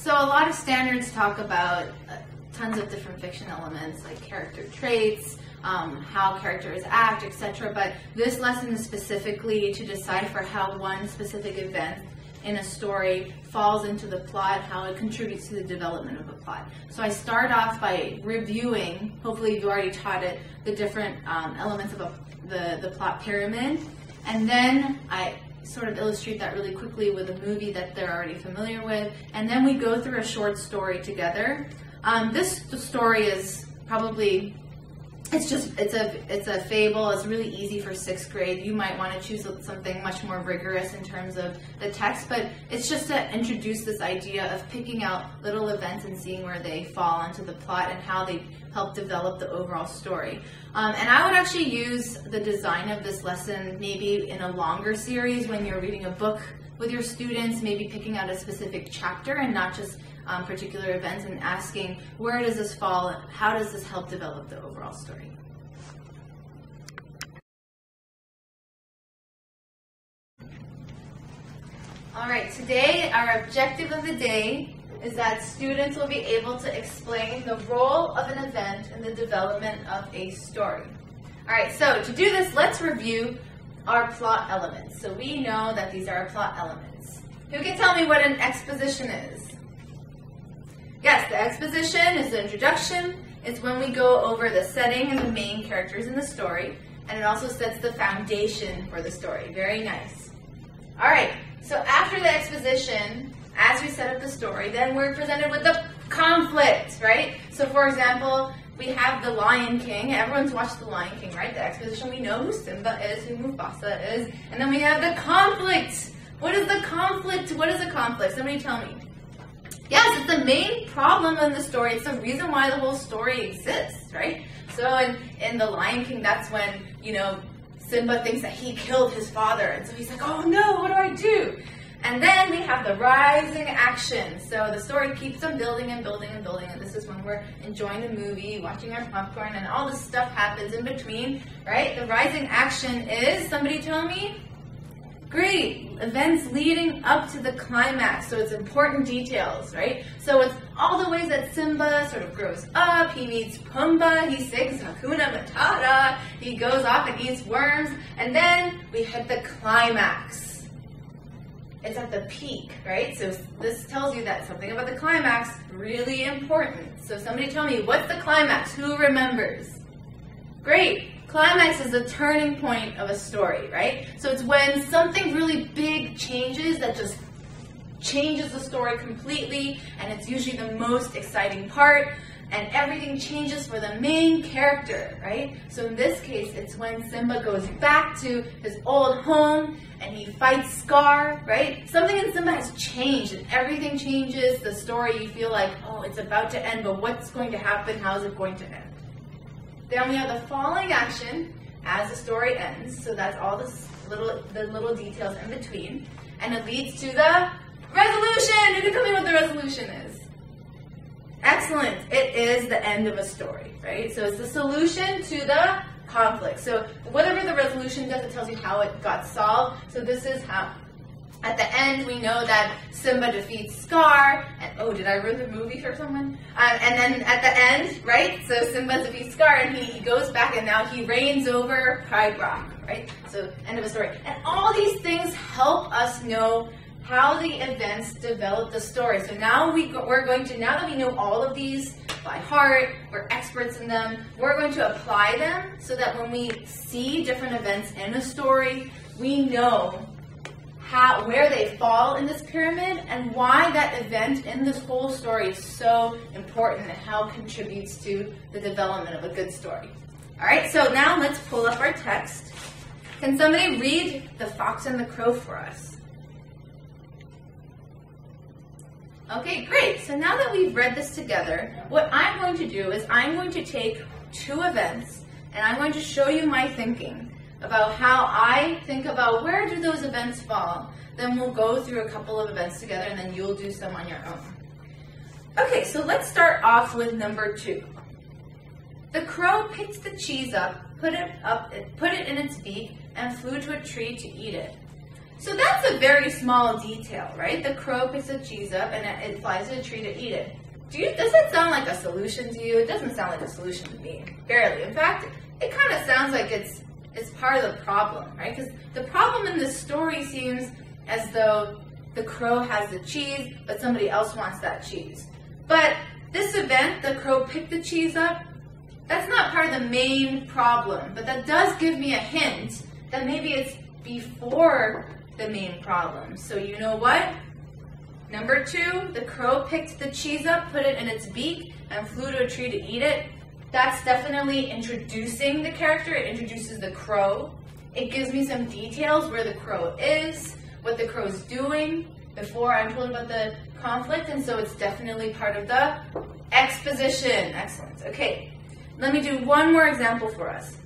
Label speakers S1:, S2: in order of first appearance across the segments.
S1: So a lot of standards talk about tons of different fiction elements like character traits, how characters act, etc. But this lesson is specifically to decipher how one specific event in a story falls into the plot, how it contributes to the development of a plot. So I start off by reviewing, hopefully you've already taught it, the different elements of the plot pyramid, and then I sort of illustrate that really quickly with a movie that they're already familiar with, and then we go through a short story together. This story is probably, it's a fable. It's really easy for 6th grade. You might want to choose something much more rigorous in terms of the text, but it's just to introduce this idea of picking out little events and seeing where they fall into the plot and how they help develop the overall story. And I would actually use the design of this lesson maybe in a longer series when you're reading a book with your students, maybe picking out a specific chapter and not just particular events, and asking, where does this fall? How does this help develop the overall story? All right, today our objective of the day is that students will be able to explain the role of an event in the development of a story. All right, so to do this, let's review our plot elements. So we know that these are our plot elements. Who can tell me what an exposition is? Yes, the exposition is the introduction. It's when we go over the setting and the main characters in the story, and it also sets the foundation for the story. Very nice. All right, so after the exposition, as we set up the story, then we're presented with the conflict, right? So for example, we have the Lion King. Everyone's watched the Lion King, right? The exposition, we know who Simba is, who Mufasa is, and then we have the conflict. What is the conflict? What is a conflict? Somebody tell me. Yes, it's the main problem in the story. It's the reason why the whole story exists, right? So in The Lion King, that's when, Simba thinks that he killed his father. And so he's like, oh no, what do I do? And then we have the rising action. So the story keeps on building and building and building. And this is when we're enjoying the movie, watching our popcorn, and all this stuff happens in between, right? The rising action is, somebody tell me? Great, events leading up to the climax, so it's important details, right? So it's all the ways that Simba sort of grows up, he meets Pumbaa, he sings Hakuna Matata, he goes off and eats worms, and then we hit the climax. It's at the peak, right? So this tells you that something about the climax, really important. So somebody tell me, what's the climax? Who remembers? Great. Climax is the turning point of a story, right? So it's when something really big changes that just changes the story completely, and it's usually the most exciting part, and everything changes for the main character, right? So in this case, it's when Simba goes back to his old home and he fights Scar, right? Something in Simba has changed and everything changes. The story, you feel like, oh, it's about to end, but what's going to happen? How is it going to end? Then we have the falling action as the story ends. So that's all the little details in between. And it leads to the resolution. Who can tell me what the resolution is? Excellent. It is the end of a story, right? So it's the solution to the conflict. So whatever the resolution does, it tells you how it got solved. So this is how. At the end, we know that Simba defeats Scar. And, oh, did I ruin the movie for someone? And then at the end, right? So Simba defeats Scar, and he goes back, and now he reigns over Pride Rock, right? So end of a story. And all these things help us know how the events develop the story. So now now that we know all of these by heart, we're experts in them, we're going to apply them so that when we see different events in a story, we know where they fall in this pyramid and why that event in this whole story is so important and how it contributes to the development of a good story. All right, so now let's pull up our text. Can somebody read The Fox and the Crow for us? Okay, great. So now that we've read this together, what I'm going to do is I'm going to take two events and I'm going to show you my thinking about how I think about where do those events fall. Then we'll go through a couple of events together and then you'll do some on your own. Okay, so let's start off with number 2. The crow picked the cheese up, put it in its beak, and flew to a tree to eat it. So that's a very small detail, right? The crow picks the cheese up and it flies to a tree to eat it. Does that sound like a solution to you? It doesn't sound like a solution to me. Barely. In fact, it kind of sounds like it's part of the problem, right? Because the problem in this story seems as though the crow has the cheese, but somebody else wants that cheese. But this event, the crow picked the cheese up, that's not part of the main problem, but that does give me a hint that maybe it's before the main problem. So you know what? Number 2, the crow picked the cheese up, put it in its beak, and flew to a tree to eat it. That's definitely introducing the character. It introduces the crow. It gives me some details where the crow is, what the crow's doing before I'm told about the conflict, and so it's definitely part of the exposition. Excellent. Okay, let me do one more example for us.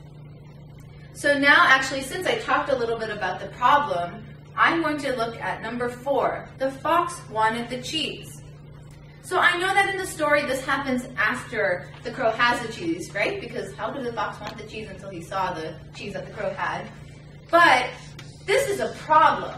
S1: So now, actually, since I talked a little bit about the problem, I'm going to look at number 4. The fox wanted the cheese. So I know that in the story this happens after the crow has the cheese, right? Because how could the fox want the cheese until he saw the cheese that the crow had? But this is a problem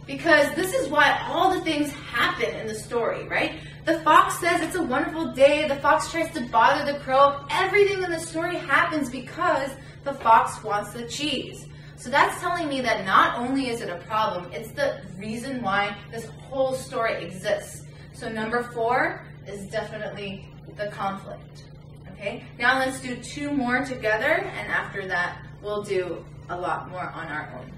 S1: because this is why all the things happen in the story, right? The fox says it's a wonderful day. The fox tries to bother the crow. Everything in the story happens because the fox wants the cheese. So that's telling me that not only is it a problem, it's the reason why this whole story exists. So number 4 is definitely the conflict. Okay, now let's do 2 more together, and after that, we'll do a lot more on our own.